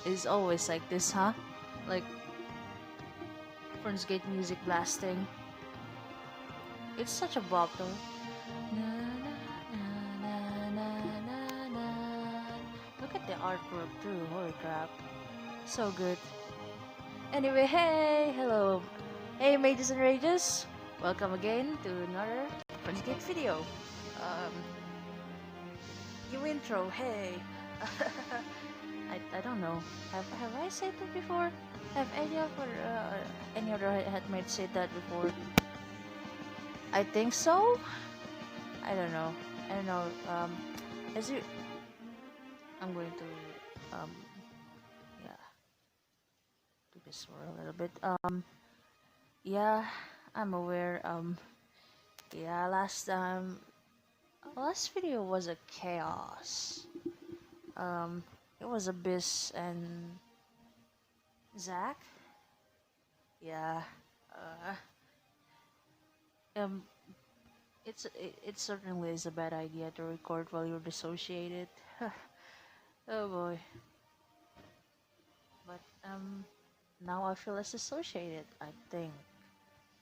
is always like this, huh? Like Fernz music blasting. It's such a bop though. Na, na, na, na, na, na, na. Look at the artwork too, holy crap. So good. Anyway, hey, hello. Hey mages and rages. Welcome again to another Fernz video. Um, new intro, hey. I don't know. Have I said that before? Have any other headmates said that before? I think so. I don't know. I don't know. As you, I'm going to um, yeah, do this for a little bit. Yeah, I'm aware. Yeah, last video was a chaos. It was Abyss and Zach. Yeah. Uh, um, it certainly is a bad idea to record while you're dissociated. Oh boy. But now I feel less associated, I think.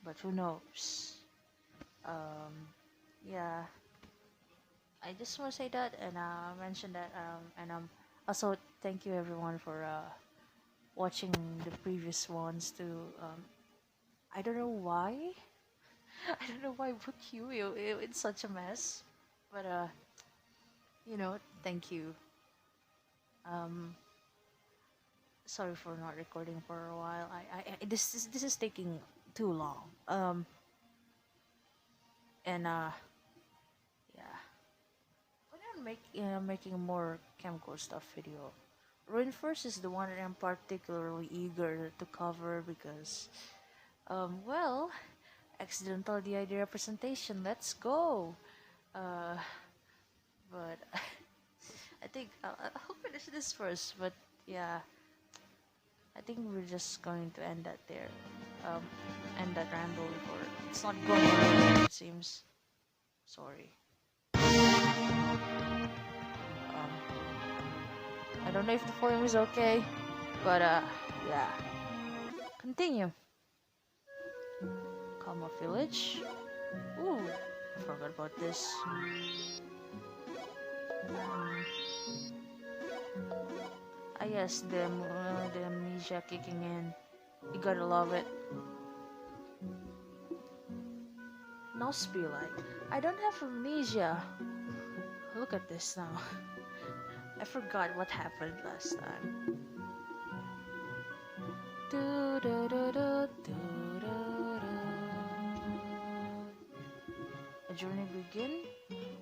But who knows? Yeah. I just want to say that and mention that and also thank you everyone for watching the previous ones too. I don't know why. I don't know why I put it's such a mess. But thank you. Um, Sorry for not recording for a while. This is taking too long. And yeah. But I'm making more chemical stuff video. Ruin First is the one that I'm particularly eager to cover because well, accidental DID representation. Let's go. Uh, but I think I'll finish this first. But yeah, I think we're just going to end that there. Um, End that ramble before it's not going anywhere. It seems. Sorry. I don't know if the volume is okay, but yeah. Continue. Comma Village. Ooh, I forgot about this. Yes, the amnesia kicking in. You gotta love it. Nost be like, I don't have amnesia. Look at this now. I forgot what happened last time. A journey begin.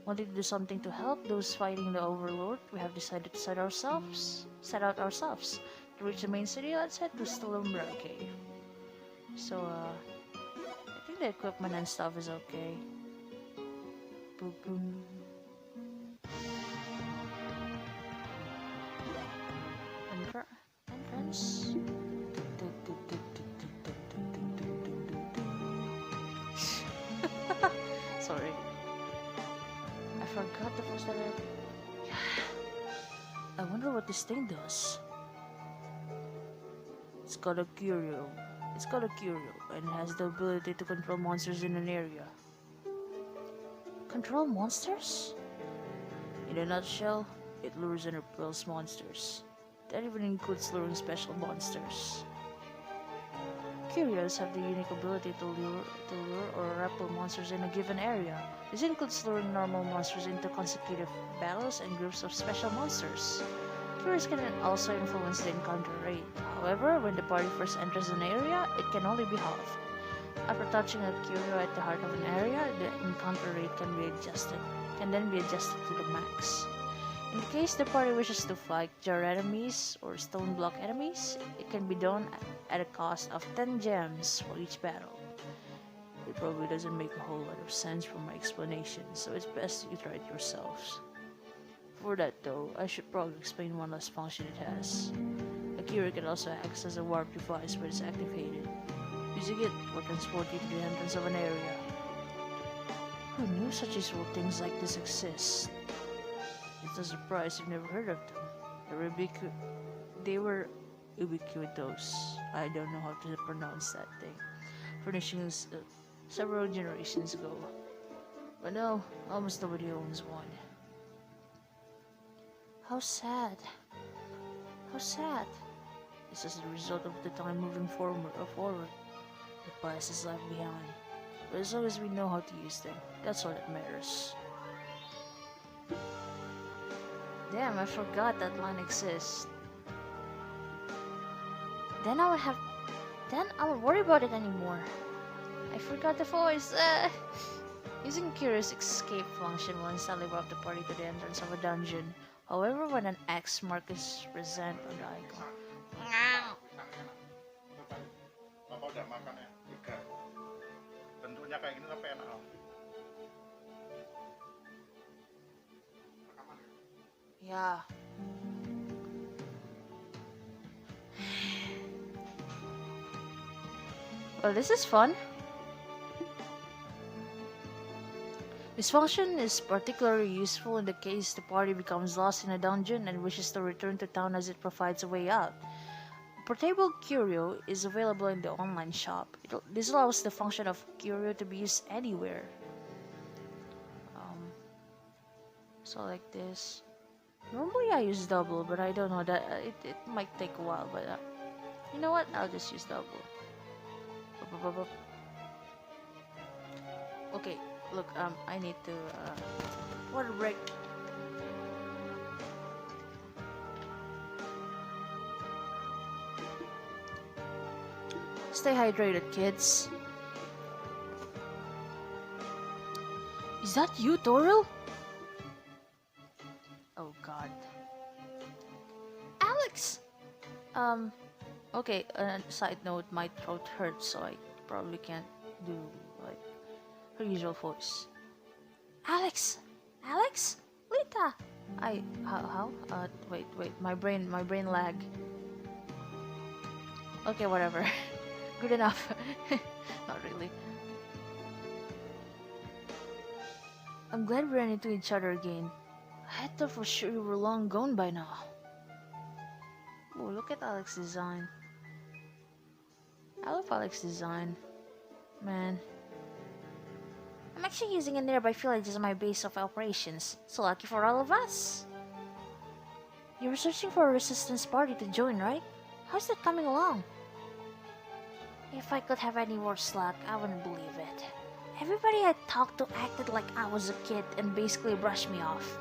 Wanting to do something to help those fighting the Overlord, we have decided to set out ourselves. To reach the main city, let's head to Stalumbra Cave. So, I think the equipment and stuff is okay. Boom, boom. Entrance. Sorry. I forgot the first that I wonder what this thing does. It's called a curio. And it has the ability to control monsters in an area. Control monsters? In a nutshell, it lures and repels monsters. That even includes luring special monsters. Curios have the unique ability to lure or repel monsters in a given area. This includes luring normal monsters into consecutive battles and groups of special monsters. Curios can also influence the encounter rate. However, when the party first enters an area, it can only be halved. After touching a curio at the heart of an area, the encounter rate can then be adjusted to the max. In the case the party wishes to fight jar enemies or stone block enemies, it can be done at a cost of 10 gems for each battle. It probably doesn't make a whole lot of sense from my explanation, so it's best you try it yourselves. For that though, I should probably explain one last function it has. A curio can also act as a warp device when it's activated. Using it will transport you to the entrance of an area. Who knew such useful things like this exist? It's a surprise you've never heard of them. They're they were ubiquitous. I don't know how to pronounce that thing. Furnishings several generations ago. But now, almost nobody owns one. How sad. How sad. This is the result of the time moving forward. The past is left behind. But as long as we know how to use them, that's all that matters. Damn, I forgot that line exists. Then I won't worry about it anymore. I forgot the voice. Using Curious escape function will instantly walk the party to the entrance of a dungeon. However, when an X mark is present on the icon. Bapak udah makan ya? 3. Bentuknya kayak gini tapi enak. Yeah. Well, this is fun. This function is particularly useful in the case the party becomes lost in a dungeon and wishes to return to town, as it provides a way out. Portable Curio is available in the online shop. This allows the function of Curio to be used anywhere. So like this. Normally I use double, but I don't know that it might take a while. But you know what? I'll just use double. Okay, look. I need to water break. Stay hydrated, kids. Is that you, Toril? Oh God. Alex! Okay, side note, my throat hurts, so I probably can't do, like, her usual voice. Alex! Alex? Lita! How? Wait, my brain lag. Okay, whatever. Good enough. Not really. I'm glad we ran into each other again. I thought for sure you were long gone by now. Oh, look at Alex's design. I love Alex's design. Man. I'm actually using a nearby village as my base of operations. So lucky for all of us. You were searching for a resistance party to join, right? How's that coming along? If I could have any worse luck, I wouldn't believe it. Everybody I talked to acted like I was a kid and basically brushed me off.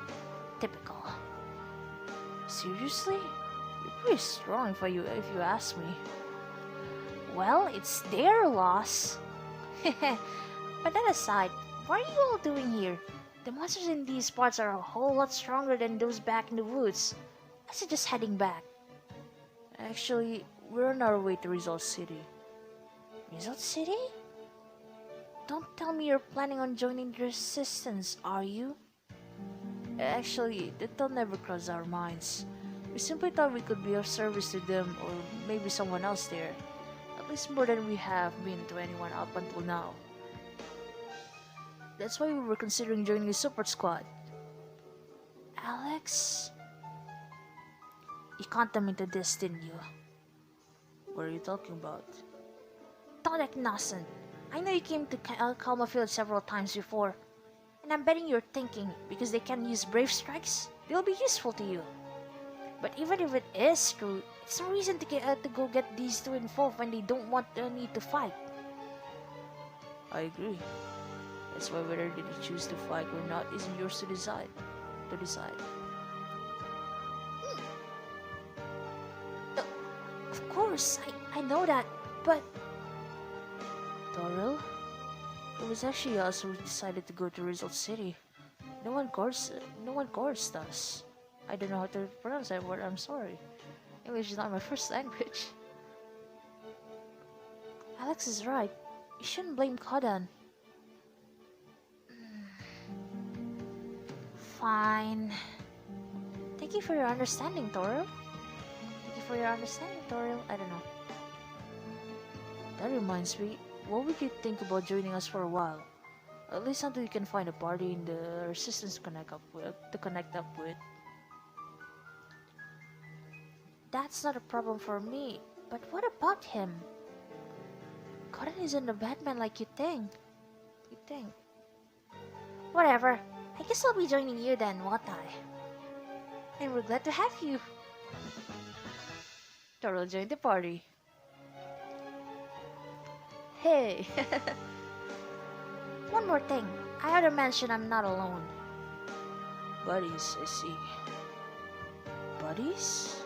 Typical. Seriously? You're pretty strong if you ask me. Well, it's their loss. But that aside, what are you all doing here? The monsters in these parts are a whole lot stronger than those back in the woods. I suggest heading back. Actually, we're on our way to Result City. Result City? Don't tell me you're planning on joining the Resistance, are you? Actually, that thought never crossed our minds. We simply thought we could be of service to them or maybe someone else there. At least more than we have been to anyone up until now. That's why we were considering joining the support squad. Alex? You conned them into this, didn't you? What are you talking about? Don't act innocent. I know you came to Kalma Field several times before. And I'm betting you're thinking, because they can use brave strikes, they'll be useful to you. But even if it is true, it's no reason to go get these two involved when they don't want the need to fight. I agree. That's why whether they choose to fight or not isn't yours to decide. Of course, I know that, but... Toril? It was actually us who decided to go to Result City. No one coerced us. I don't know how to pronounce that word, I'm sorry. English is not my first language. Alex is right. You shouldn't blame Kodan. Fine. Thank you for your understanding, Toril. I don't know. That reminds me, what would you think about joining us for a while? At least until you can find a party in the Resistance to connect up with. That's not a problem for me. But what about him? Cotton isn't a bad man like you think. You think? Whatever. I guess I'll be joining you then, won't I? And we're glad to have you. Toro joined the party. Hey! One more thing. I ought to mention I'm not alone. Buddies, I see. Buddies?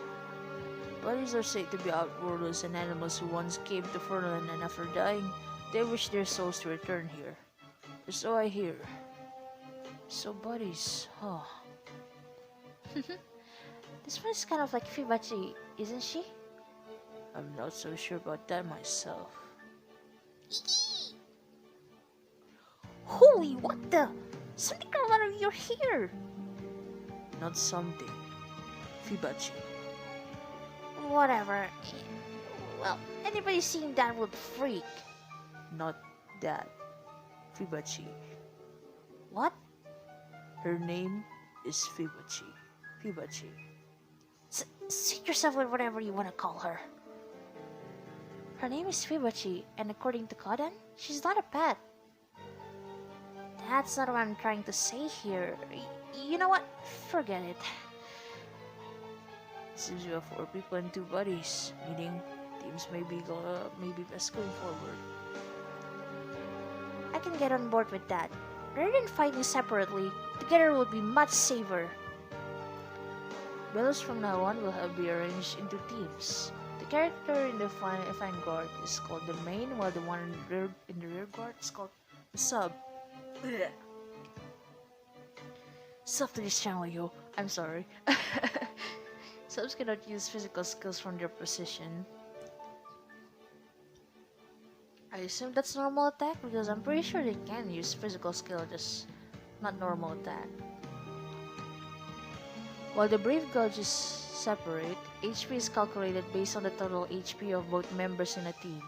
Buddies are said to be outworlders and animals who once came to Fernland and after dying, they wish their souls to return here. So I hear. So buddies, huh? This one is kind of like Fibachi, isn't she? I'm not so sure about that myself. Holy, what the? Something come out of your hair! Not something. Fibachi. Whatever. Well, anybody seeing that would freak. Not that. Fibachi. What? Her name is Fibachi. Fibachi. Suit yourself with whatever you want to call her. Her name is Fibachi, and according to Kodan, she's not a pet. That's not what I'm trying to say here. You know what? Forget it. Seems we have 4 people and 2 buddies, meaning teams may be best going forward. I can get on board with that. Rather than fighting separately, together would be much safer. Battles from now on will be arranged into teams. The character in the vanguard is called the main, while the one in the rear guard is called the sub. Blech. Sub to this channel, yo. I'm sorry. Subs cannot use physical skills from their position. I assume that's normal attack because I'm pretty sure they can use physical skill, just not normal attack. While the Brave Gauge is separate, HP is calculated based on the total HP of both members in a team.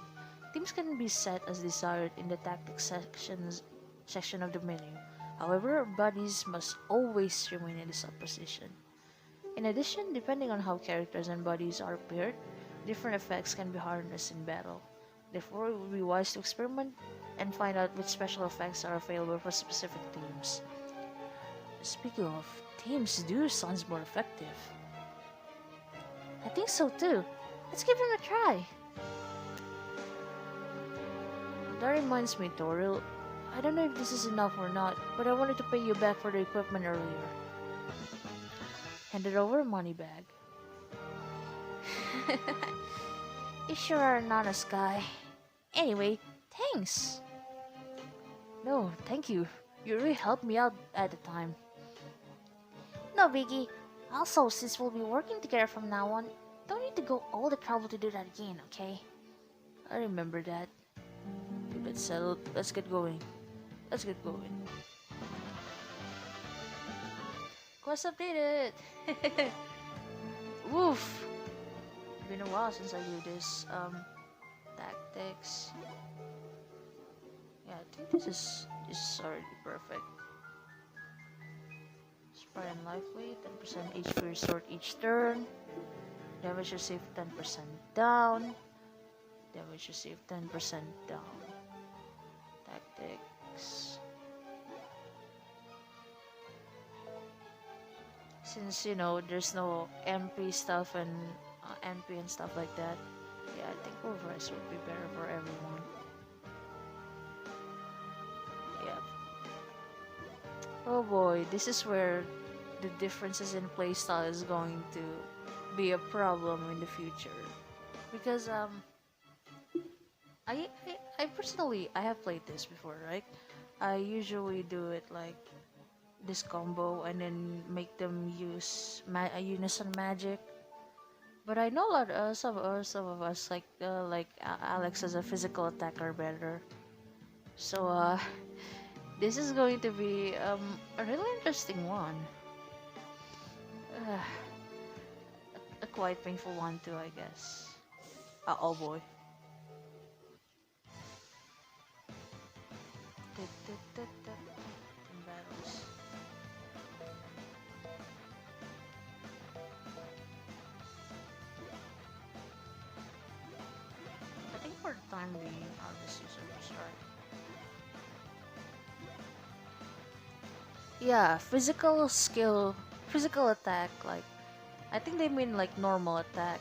Teams can be set as desired in the tactics section of the menu. However, buddies must always remain in the sub position. In addition, depending on how characters and buddies are paired, different effects can be harnessed in battle. Therefore, it would be wise to experiment and find out which special effects are available for specific teams. Speaking of, teams do sounds more effective. I think so too. Let's give him a try. That reminds me, Toril. I don't know if this is enough or not, but I wanted to pay you back for the equipment earlier. Handed over a money bag. You sure are an honest guy. Anyway, thanks. No, thank you. You really helped me out at the time. No biggie. Also, since we'll be working together from now on, don't need to go all the trouble to do that again, okay? I remember that. Okay, that's settled. Let's get going. Let's get going. Quest updated! Woof! Been a while since I do this. Tactics. Yeah, I think this is already perfect. Sprite and lively, 10% HP restored each turn. Damage received 10% down. Damage received 10% down. Tactics. Since you know there's no MP stuff and MP and stuff like that, yeah, I think Pulverize would be better for everyone. Yeah. Oh boy, this is where the differences in playstyle is going to be a problem in the future, because I personally I have played this before, right? I usually do it like this combo and then make them use unison magic. But I know a lot some of us like Alex as a physical attacker better. So this is going to be a really interesting one. A quite painful one too, I guess. Oh boy. Battles. time being, I'll just use Overstrike. Yeah, physical skill, physical attack, like, I think they mean like normal attack.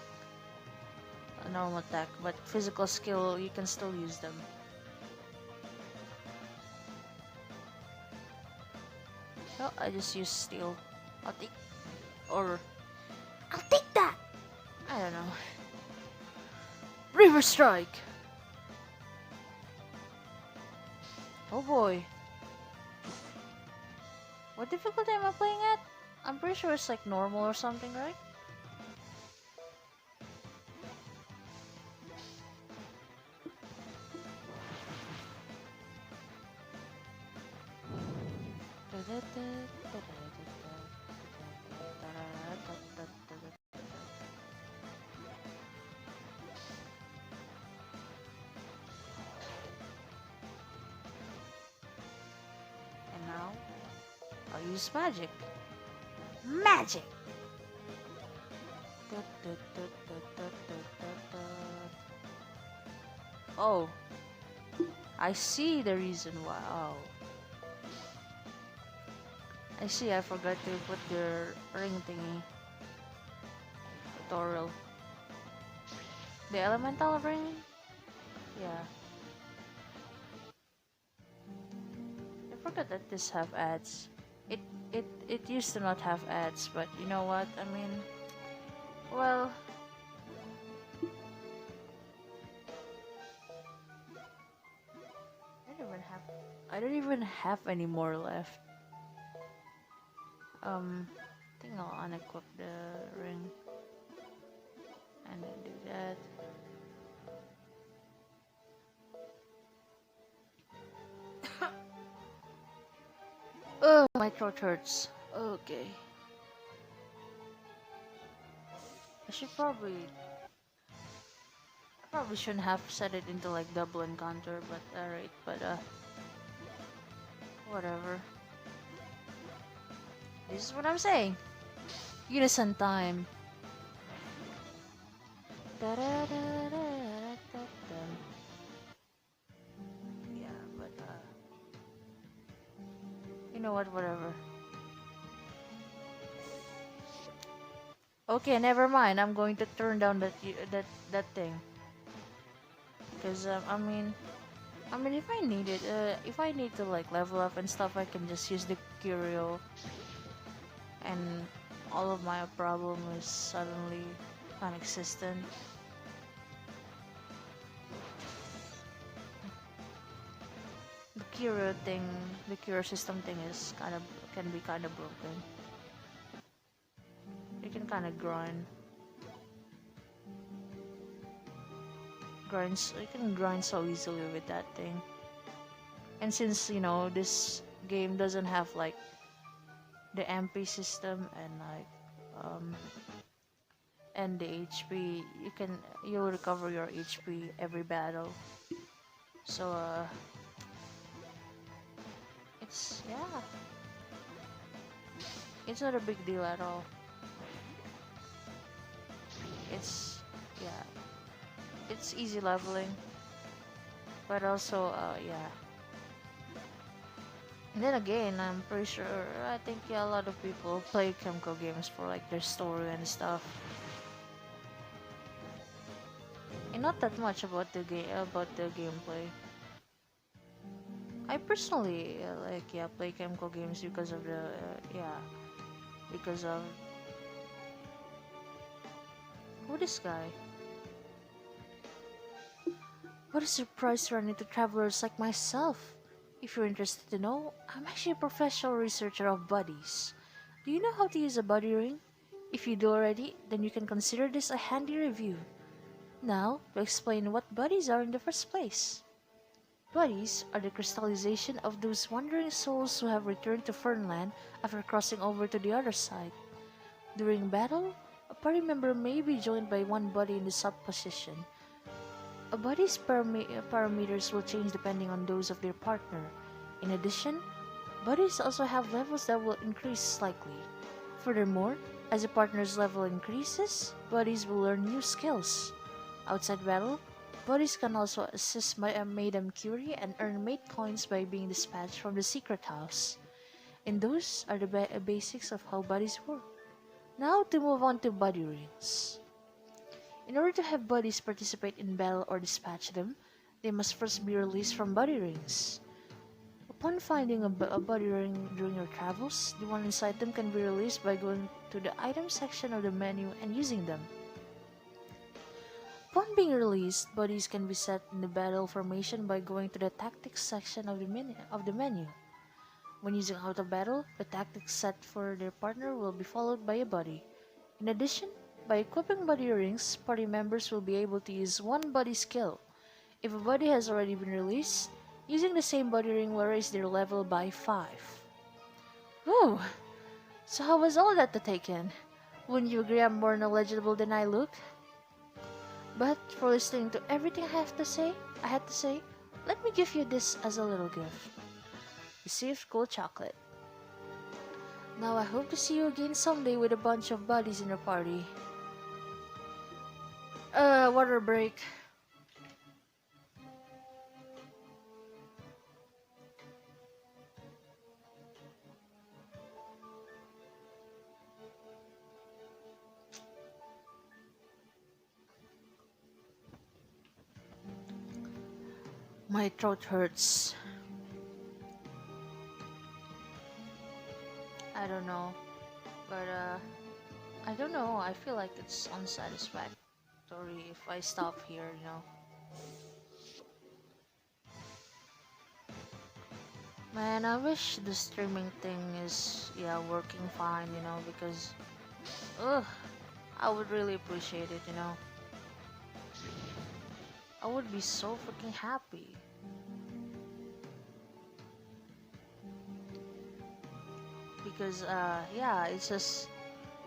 A normal attack, but physical skill, you can still use them. No, I just use steel. I'll take, or, I'll take that! I don't know. River Strike! Oh boy. What difficulty am I playing at? I'm pretty sure it's like normal or something, right? And now, I'll use magic. Magic! Oh, I see the reason why. Oh, I see. I forgot to put the ring thingy tutorial. The elemental ring? Yeah. I forgot that this have ads. It used to not have ads, but you know what? I mean, well, I don't even have any more left. I think I'll unequip the ring and then do that. Oh, my throat hurts. Okay. I probably shouldn't have set it into like double encounter, but alright, but whatever. This is what I'm saying. Unison time. Yeah, but you know what? Whatever. Okay, never mind. I'm going to turn down that thing. Because I mean, if I need to like level up and stuff, I can just use the curio, and all of my problem is suddenly non-existent. The curio system thing is can be kind of broken. You can kind of you can grind so easily with that thing. And since you know this game doesn't have like the MP system and like and the HP, you'll recover your HP every battle. So yeah, it's not a big deal at all. It's yeah, it's easy leveling, but also yeah. And then again, I'm pretty sure I think yeah, a lot of people play chemical games for like their story and stuff, and not that much about the gameplay. I personally like yeah play chemical games because of the yeah because of who this guy. What a surprise to run into travelers like myself. If you're interested to know, I'm actually a professional researcher of bodies. Do you know how to use a body ring? If you do already, then you can consider this a handy review. Now, to explain what bodies are in the first place. Bodies are the crystallization of those wandering souls who have returned to Fernland after crossing over to the other side. During battle, a party member may be joined by one body in the sub position. A body's parameters will change depending on those of their partner. In addition, bodies also have levels that will increase slightly. Furthermore, as a partner's level increases, bodies will learn new skills. Outside battle, Bodies can also assist Madame Curie and earn mate coins by being dispatched from the secret house. And those are the basics of how bodies work. Now to move on to body rings. In order to have bodies participate in battle or dispatch them, they must first be released from body rings. Upon finding a body ring during your travels, the one inside them can be released by going to the item section of the menu and using them. Upon being released, bodies can be set in the battle formation by going to the tactics section of the menu. When using auto battle, the tactics set for their partner will be followed by a body. In addition, by equipping body rings, party members will be able to use one body skill. If a body has already been released, using the same body ring will raise their level by 5. Whew! So how was all that to take in? Wouldn't you agree I'm more knowledgeable than I look? But for listening to everything I had to say, let me give you this as a little gift. Received cold chocolate. Now I hope to see you again someday with a bunch of buddies in your party. Water break. My throat hurts. I don't know, but I don't know. I feel like it's unsatisfactory if I stop here, you know. Man, I wish the streaming thing is working fine, you know, because I would really appreciate it, you know. I would be so freaking happy. Because it's just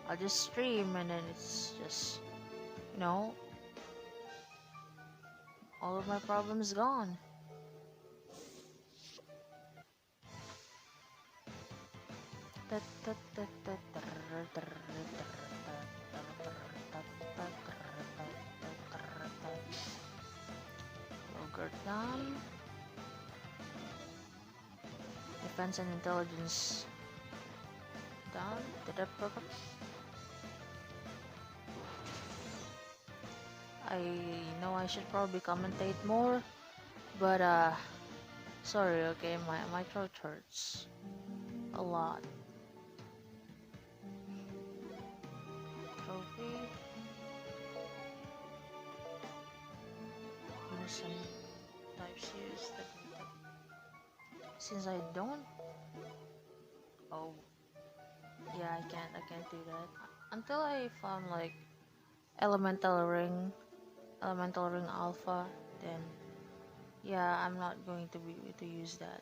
I'll just stream and then it's just, you know, all of my problems gone. Ogre down. Defense and intelligence down. I know I should probably commentate more, but sorry, okay, my throat hurts a lot. Trophy. Some types used. Since I don't. Oh, yeah, I can't do that until I found like elemental ring alpha. Then yeah, I'm not going to be able to use that.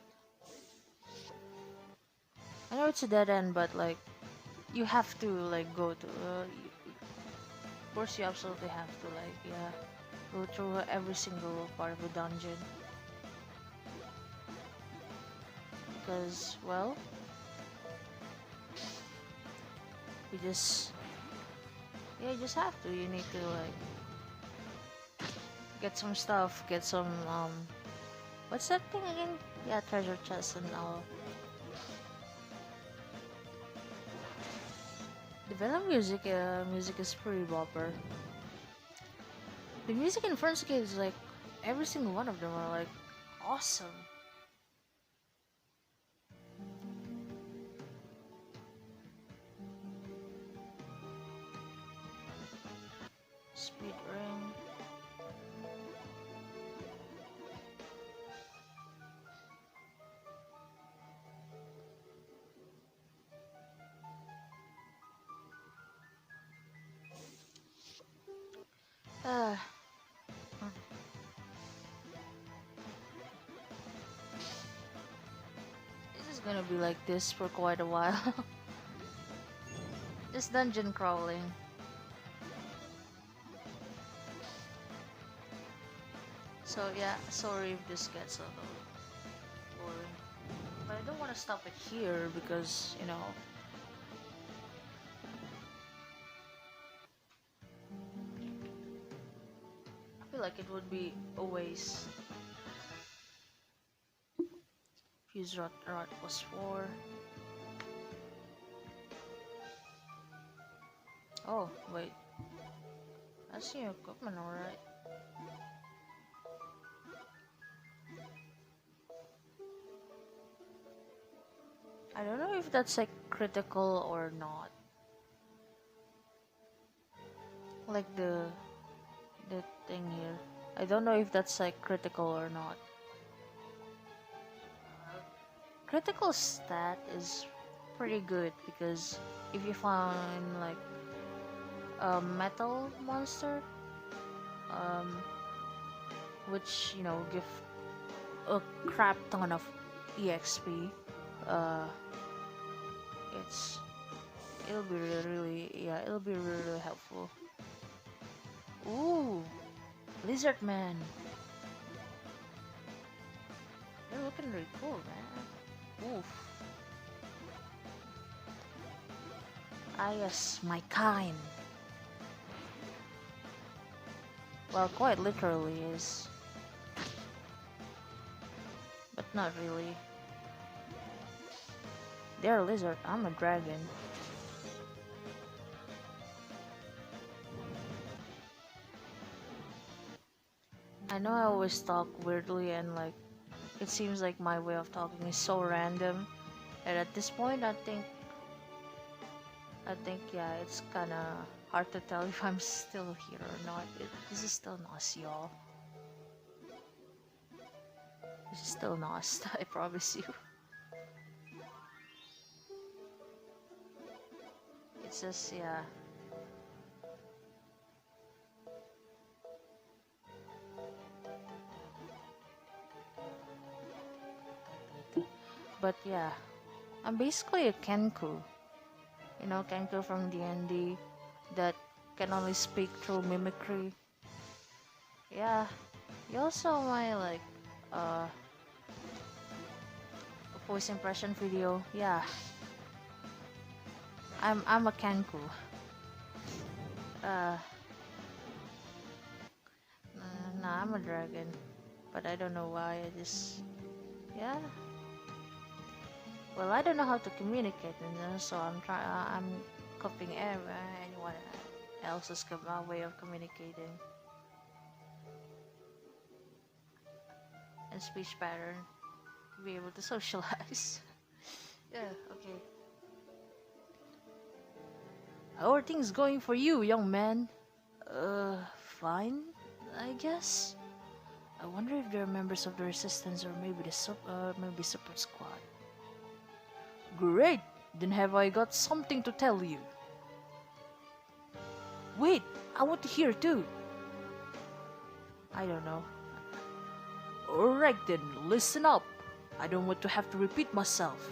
I know it's a dead end, but like you have to like go to of course you absolutely have to like go through every single part of the dungeon, because well you just have to. You need to like get some stuff, get some what's that thing again? Yeah, treasure chest and all. The Venom music is pretty bopper. The music in Fernz is like every single one of them are like awesome. Speed ring. This is gonna be like this for quite a while. Just dungeon crawling. So yeah, sorry if this gets a little boring. But I don't want to stop it here because, you know, I feel like it would be a waste. Fuse rod plus 4. Oh, wait. That's new equipment, alright. I don't know if that's like critical or not. Like the thing here. I don't know if that's like critical or not. Critical stat is pretty good because if you find like a metal monster, um, which you know give a crap ton of EXP, uh, it'll be it'll be really helpful. Ooh, Lizard Man, they're looking really cool, man. Oof. Ah yes, my kind. Well, quite literally is, but not really. They're a lizard, I'm a dragon. I know I always talk weirdly and like it seems like my way of talking is so random, and at this point I think yeah, it's kinda hard to tell if I'm still here or not. This is still Nost, y'all. This is still Nost, I promise you. It's just, yeah. But yeah, I'm basically a Kenku. You know, Kenku from D&D that can only speak through mimicry. Yeah, you also my like uh voice impression video. Yeah, I'm a Kenku. Uh, nah, I'm a dragon, but I don't know why. I just yeah. Well, I don't know how to communicate, and so I'm copying anyone else's way of communicating and speech pattern to be able to socialize. Yeah. Okay. How are things going for you, young man? Fine, I guess. I wonder if there are members of the Resistance or maybe maybe Super Squad. Great! Then have I got something to tell you. Wait, I want to hear too. I don't know. Alright then, listen up. I don't want to have to repeat myself.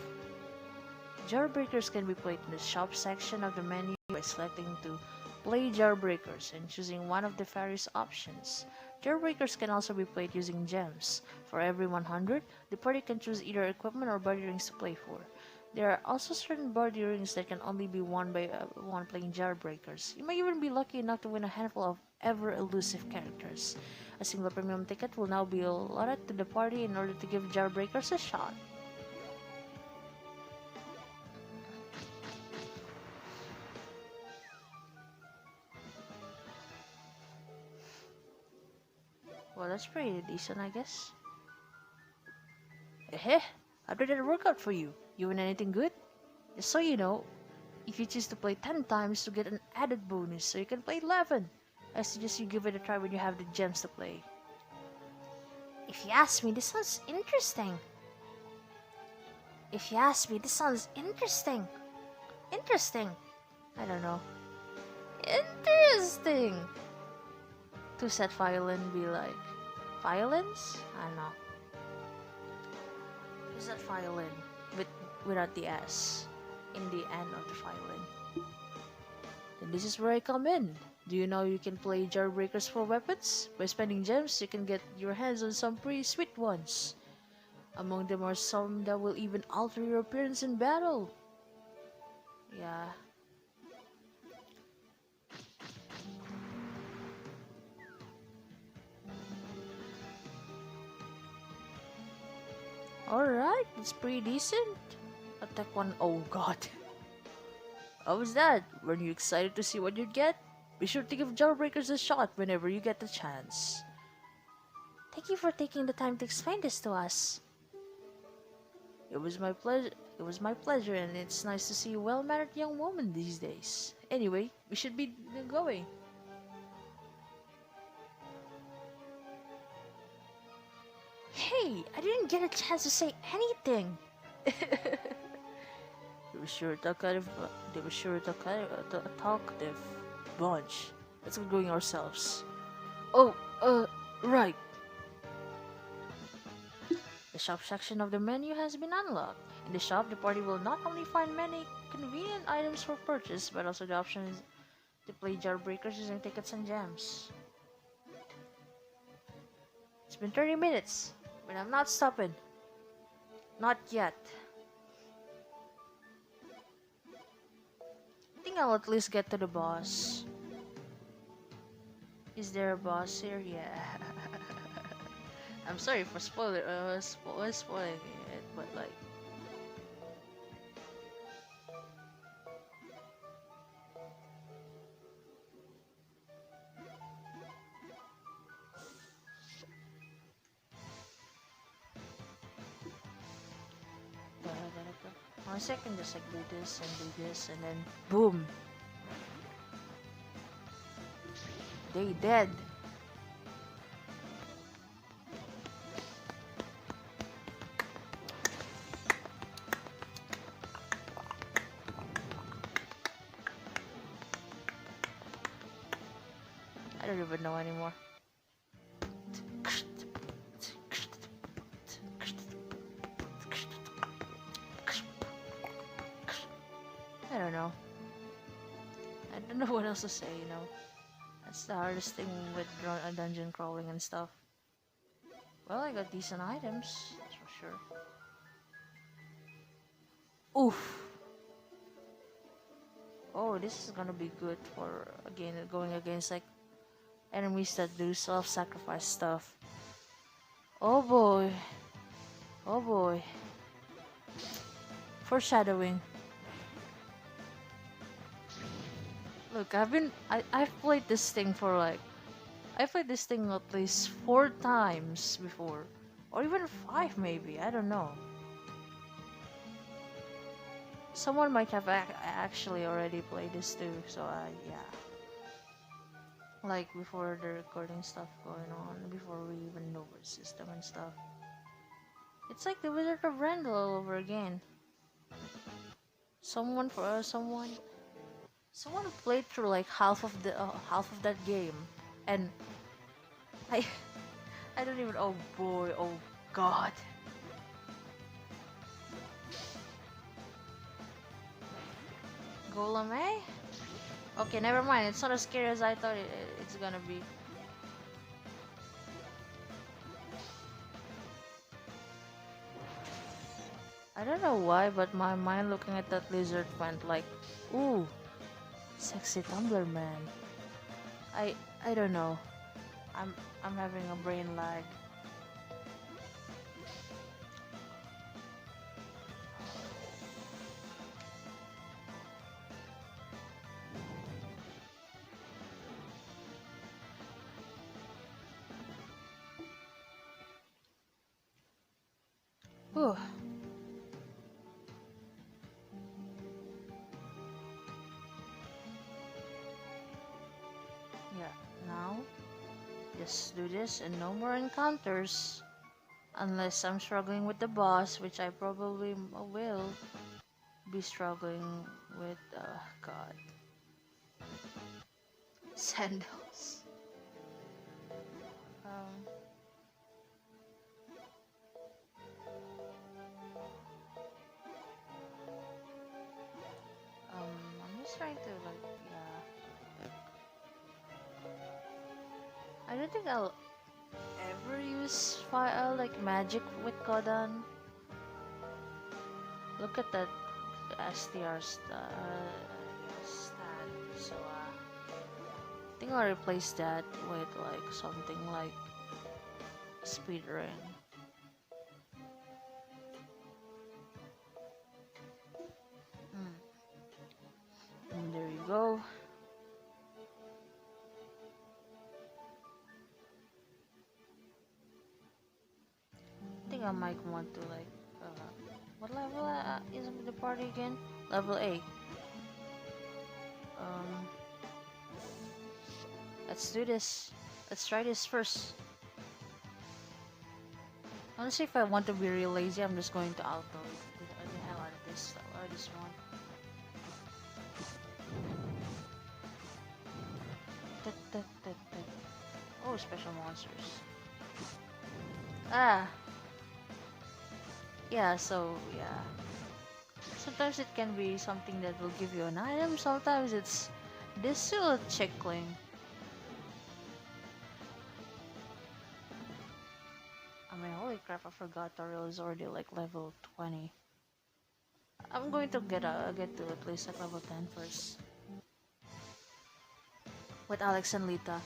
Jawbreakers can be played in the shop section of the menu by selecting to play Jawbreakers and choosing one of the various options. Jawbreakers can also be played using gems. For every 100, the party can choose either equipment or body rings to play for. There are also certain body rings that can only be won by one playing Jawbreakers. You may even be lucky enough to win a handful of ever-elusive characters. A single premium ticket will now be allotted to the party in order to give Jawbreakers a shot. Well, that's pretty decent, I guess. Eh, how did it work out for you? You win anything good? Just so you know, if you choose to play 10 times to get an added bonus, so you can play 11. I suggest you give it a try when you have the gems to play. If you ask me, this sounds interesting. Interesting. I don't know. Interesting. To set violin be like violins? I don't know. Is that violin without the S in the end of the violin? Then this is where I come in. Do you know you can play Jawbreakers for weapons? By spending gems, you can get your hands on some pretty sweet ones. Among them are some that will even alter your appearance in battle. Yeah. Alright, that's pretty decent. Attack 1. Oh god. How was that? Were you excited to see what you'd get? Be sure to give Jawbreakers a shot whenever you get the chance. Thank you for taking the time to explain this to us. It was my pleasure. It was my pleasure, and it's nice to see a well-mannered young woman these days. Anyway, we should be going. Hey, I didn't get a chance to say anything. They were sure talkative. They were sure talkative bunch. Let's get going ourselves. Oh, right. The shop section of the menu has been unlocked. In the shop, the party will not only find many convenient items for purchase, but also the option to play Jawbreakers using tickets and gems. It's been 30 minutes, but I'm not stopping. Not yet. I think I'll at least get to the boss. Is there a boss here? Yeah. I'm sorry for spoiling it, but like... Honestly, I can just like do this and then boom! They dead! I don't even know anymore. I don't know. I don't know what else to say, you know. That's the hardest thing with dungeon crawling and stuff. Well, I got decent items, that's for sure. Oof! Oh, this is gonna be good for, again, going against like enemies that do self-sacrifice stuff. Oh boy. Oh boy. Foreshadowing. Look, I've played this thing for like... I played this thing at least 4 times before. Or even 5 maybe, I don't know. Someone might have actually already played this too, so yeah. Like before the recording stuff going on, before we even know the system and stuff. It's like the Wizard of Randall all over again. Someone played through like half of that game, and I I don't even... Oh boy, oh god. Golem, eh? Okay, never mind. It's not as scary as I thought it's gonna be. I don't know why, but my mind looking at that lizard went like, ooh, sexy Tumblr man. I don't know. I'm having a brain lag. Whew. Yeah, now just do this and no more encounters. Unless I'm struggling with the boss, which I probably will be struggling with. God. Sandals. Um, I'm just trying to like, yeah. I don't think I'll ever use fire like magic with Kodan. Look at that STR stand. So I think I'll replace that with like something like speed ring. I might want to like, what level is the party again? Level 8. Um, let's do this. Let's try this first. Honestly, if I want to be real lazy, I'm just going to auto the hell out of this one. Oh, special monsters. Ah, yeah. So yeah. Sometimes it can be something that will give you an item. Sometimes it's this little chickling. I mean, holy crap! I forgot Toriel is already like level 20. I'm going to get to at least like level 10 first with Alex and Lita.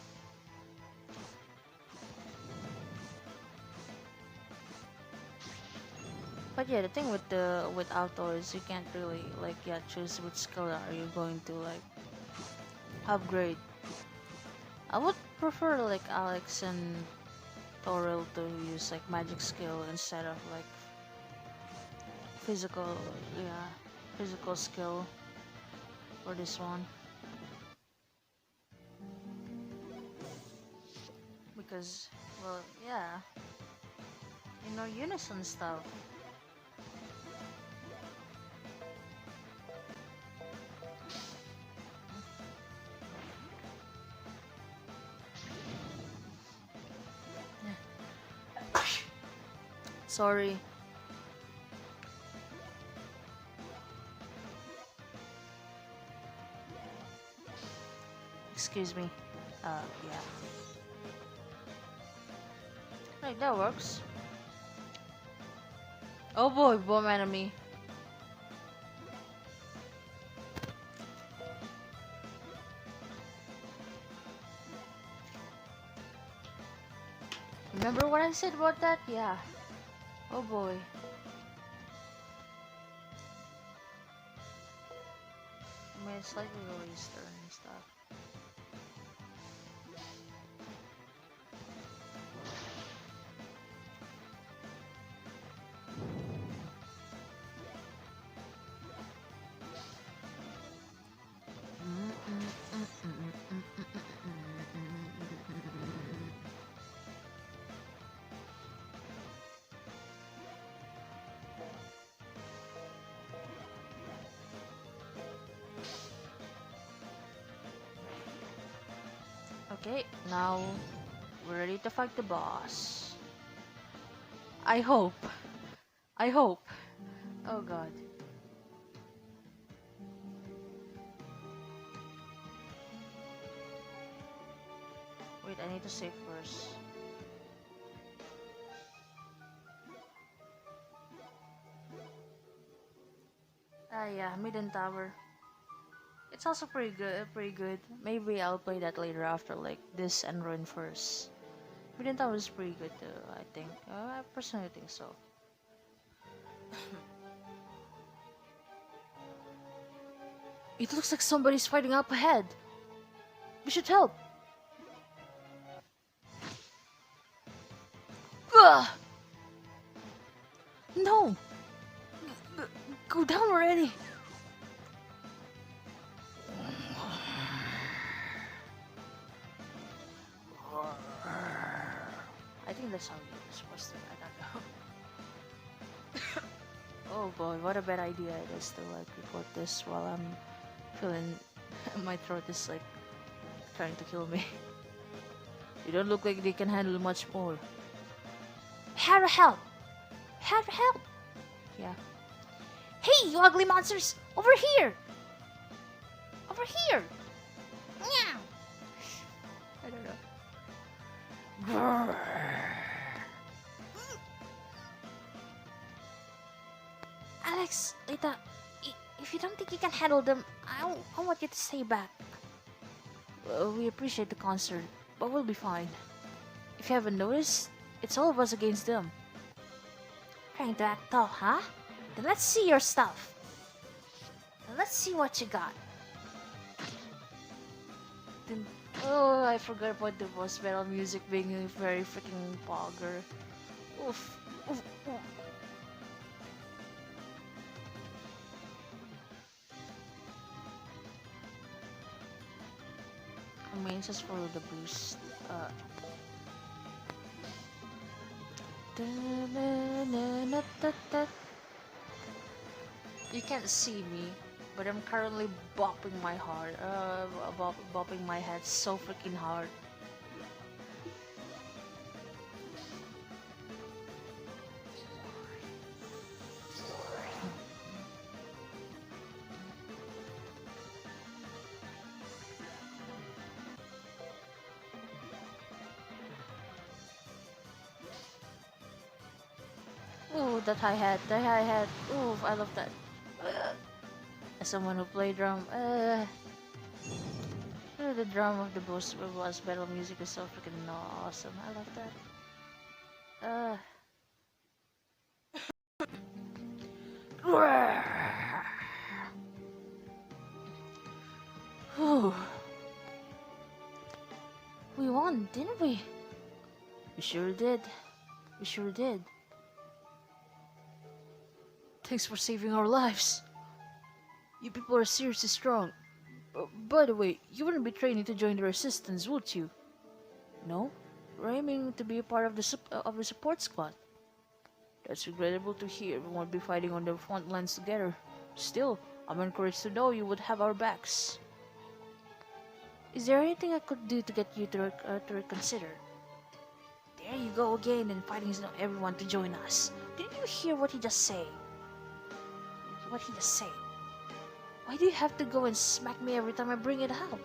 But yeah, the thing with outdoor is you can't really like choose which skill are you going to like upgrade. I would prefer like Alex and Toril to use like magic skill instead of like physical, yeah, physical skill for this one. Because, well, yeah, unison stuff. Sorry. Excuse me. Yeah. Right, that works. Oh boy, bomb enemy. Remember what I said about that? Yeah. Oh boy. I mean, it's slightly released and stuff. Okay, now we're ready to fight the boss. I hope. I hope. Oh god. Wait, I need to save first. Ah yeah, Midden Tower. It's also pretty good. Pretty good. Maybe I'll play that later after like this and Ruin first. Midden Tower is pretty good too. I think. I personally think so. It looks like somebody's fighting up ahead. We should help. Ugh! No! Go down already! I think that's how you're supposed to. I don't know. Oh boy, what a bad idea it is to like record this while I'm feeling my throat is like trying to kill me. You don't look like they can handle much more. How to help? How to help? Yeah. Hey, you ugly monsters! Over here! Over here! Meow! I don't know. Grrr. Alex, Lita, if you don't think you can handle them, I want you to stay back. We appreciate the concert, but we'll be fine. If you haven't noticed, it's all of us against them. Trying to act tough, huh? Then let's see your stuff. Then let's see what you got. Then, oh, I forgot about the boss battle music being very freaking bogger. Oof. Oof, oof. I mean, just follow the boost. Da-na-na-na-na-da-da. You can't see me, but I'm currently bopping my heart. Bopping my head so freaking hard. Ooh, that hi-hat, the hi-hat. Ooh, I love that. As someone who played drum, the drum of the boss battle music is so freaking awesome. I love that. Whew. We won, didn't we? We sure did. We sure did. Thanks for saving our lives. You people are seriously strong. By the way, you wouldn't be training to join the resistance, would you? No? We're aiming to be a part of the support squad. That's regrettable to hear. We won't be fighting on the front lines together. Still, I'm encouraged to know you would have our backs. Is there anything I could do to get you to reconsider? There you go again, and fighting is not everyone to join us. Did you hear what he just said? What he just said? Why do you have to go and smack me every time I bring it up?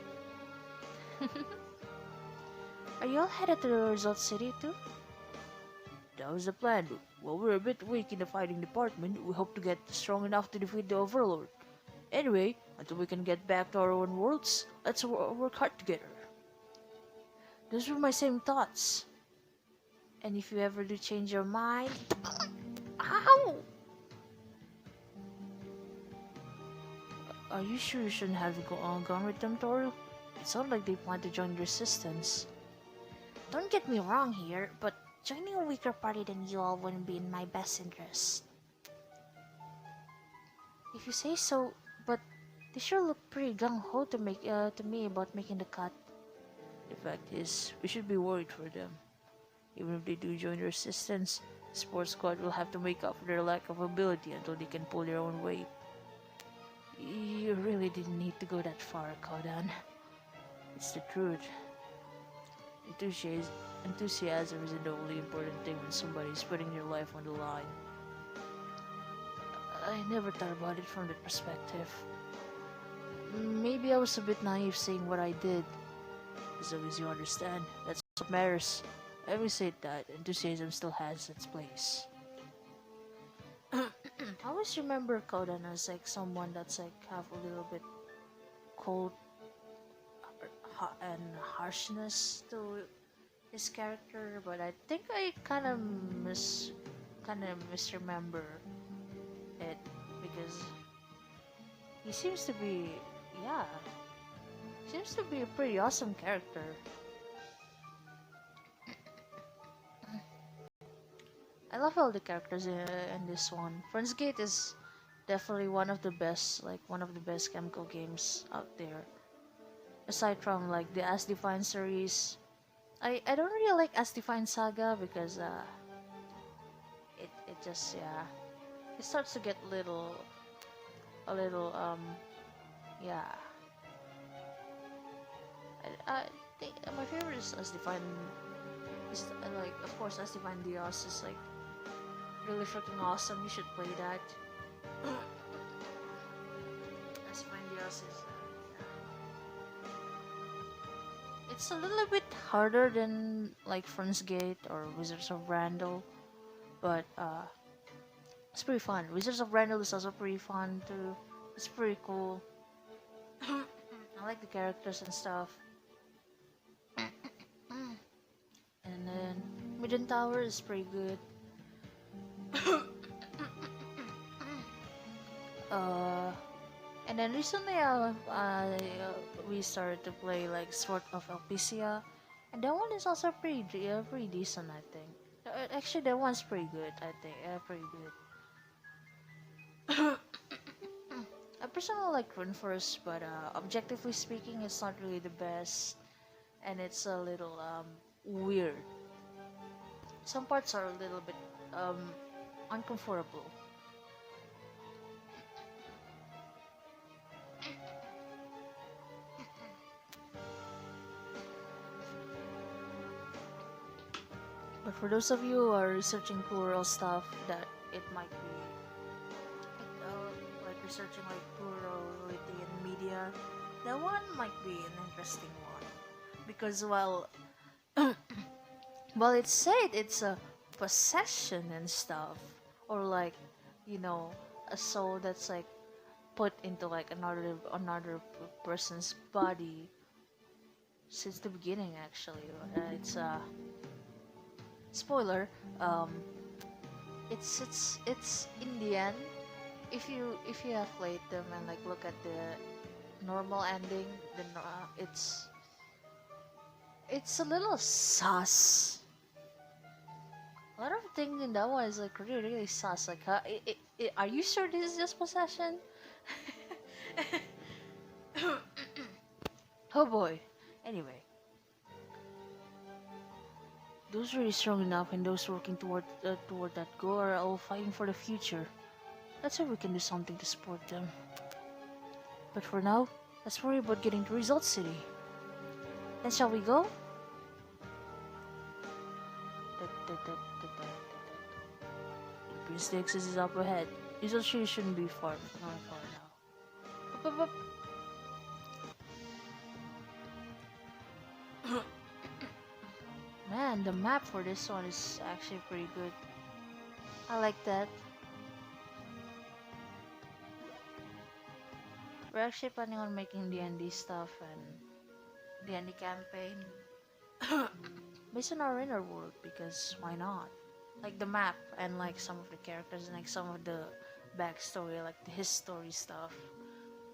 Are you all headed to the Result City too? That was the plan. While we're a bit weak in the fighting department, we hope to get strong enough to defeat the Overlord. Anyway, until we can get back to our own worlds, let's work hard together. Those were my same thoughts. And if you ever do change your mind... Ow! Are you sure you shouldn't have gone with them, Toru? It sounded like they plan to join the resistance. Don't get me wrong here, but joining a weaker party than you all wouldn't be in my best interest. If you say so, but they sure look pretty gung-ho to me about making the cut. The fact is, we should be worried for them. Even if they do join the resistance, the sports squad will have to make up for their lack of ability until they can pull their own weight. You really didn't need to go that far, Kodan. It's the truth. Enthusiasm isn't the only important thing when somebody is putting their life on the line. I never thought about it from that perspective. Maybe I was a bit naive saying what I did. As long as you understand, that's what matters. Having said that, enthusiasm still has its place. I always remember Kodan as like someone that's like have a little bit cold and harshness to his character, but I think I kind of misremember it because he seems to be a pretty awesome character. I love all the characters in this one. Fernz is definitely one of the best Chemical games out there. Aside from like the As Defined series, I don't really like As Defined Saga because it just it starts to get a little yeah. I think my favorite is As Defined. Is like of course As Defined Dios is like really freaking awesome. You should play that. As Defined Dios is it's a little bit harder than like Fernz or Wizards of Randall, but it's pretty fun. Wizards of Randall is also pretty fun too. It's pretty cool. I like the characters and stuff. And then Midden Tower is pretty good. And then recently we started to play like Sword of Elpisia, and that one is also pretty decent, I think. Actually, that one's pretty good. I think pretty good. I personally like Rainforest, but objectively speaking, it's not really the best, and it's a little weird. Some parts are a little bit um, uncomfortable. But for those of you who are researching plural stuff, that it might be like researching like plurality in media, that one might be an interesting one because well, it's said it's a possession and stuff, or like, you know, a soul that's like put into like another person's body since the beginning. Actually, it's a spoiler. Um, it's Indian. If you have played them and like look at the normal ending, then it's a little sus. A lot of things in that one is like really sus. Like, are you sure this is just possession? Oh boy. Anyway, those really strong enough and those working toward that goal are all fighting for the future. Let's hope we can do something to support them. But for now, let's worry about getting to Result City. Then shall we go? Prince Nexus is up ahead. Result City shouldn't be far now. Up, up, up. Man, the map for this one is actually pretty good. I like that. We're actually planning on making D&D stuff and D&D campaign based on our inner world, because why not? Like the map and like some of the characters and like some of the backstory, like the history stuff.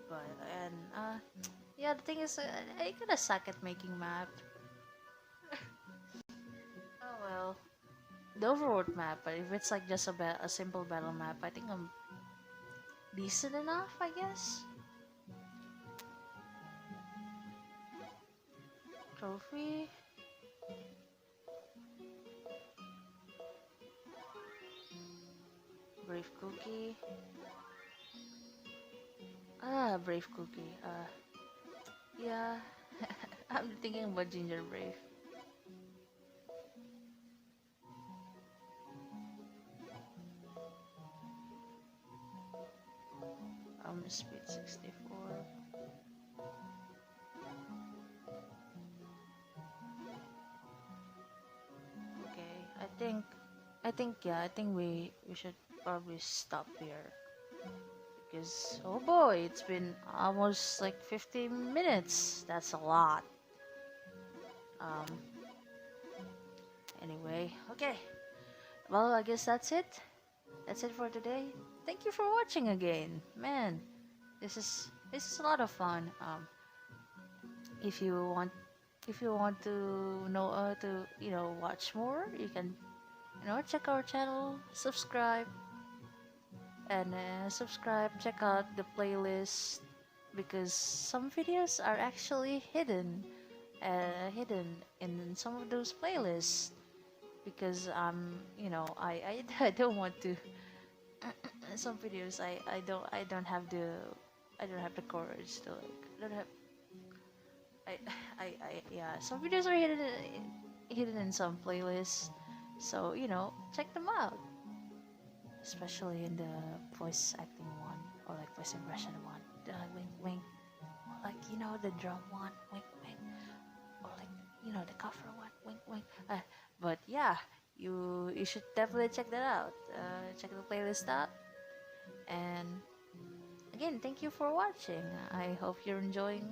But yeah, the thing is, I kinda suck at making map. Oh well, the Overworld map. But if it's like just a simple battle map, I think I'm decent enough, I guess. Trophy. Brave Cookie. Brave Cookie. Yeah. I'm thinking about Ginger Brave. Speed 64. Okay, I think we should probably stop here because oh boy, it's been almost like 50 minutes. That's a lot. Um. Anyway, okay. Well, I guess that's it. That's it for today. Thank you for watching again, man. This is a lot of fun. If you want to know to watch more, you can check our channel, subscribe, and check out the playlist because some videos are actually hidden in some of those playlists because I don't want to some videos I don't have the courage to like I don't have yeah, some videos are hidden in some playlists, so check them out, especially in the voice acting one or like voice impression one, the wink wink, or like the drum one, wink wink, or like the cover one, wink wink. But yeah, you should definitely check that out. Check the playlist out, and again, thank you for watching. I hope you're enjoying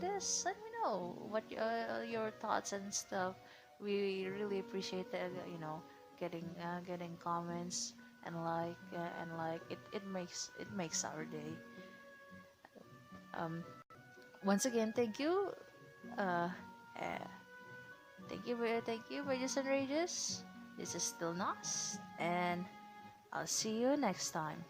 this. Let me know what your thoughts and stuff. We really appreciate that. Getting comments and it makes our day. Um, Once again, thank you. Uh, thank you, Regis and Regis. This is still Nost, and I'll see you next time.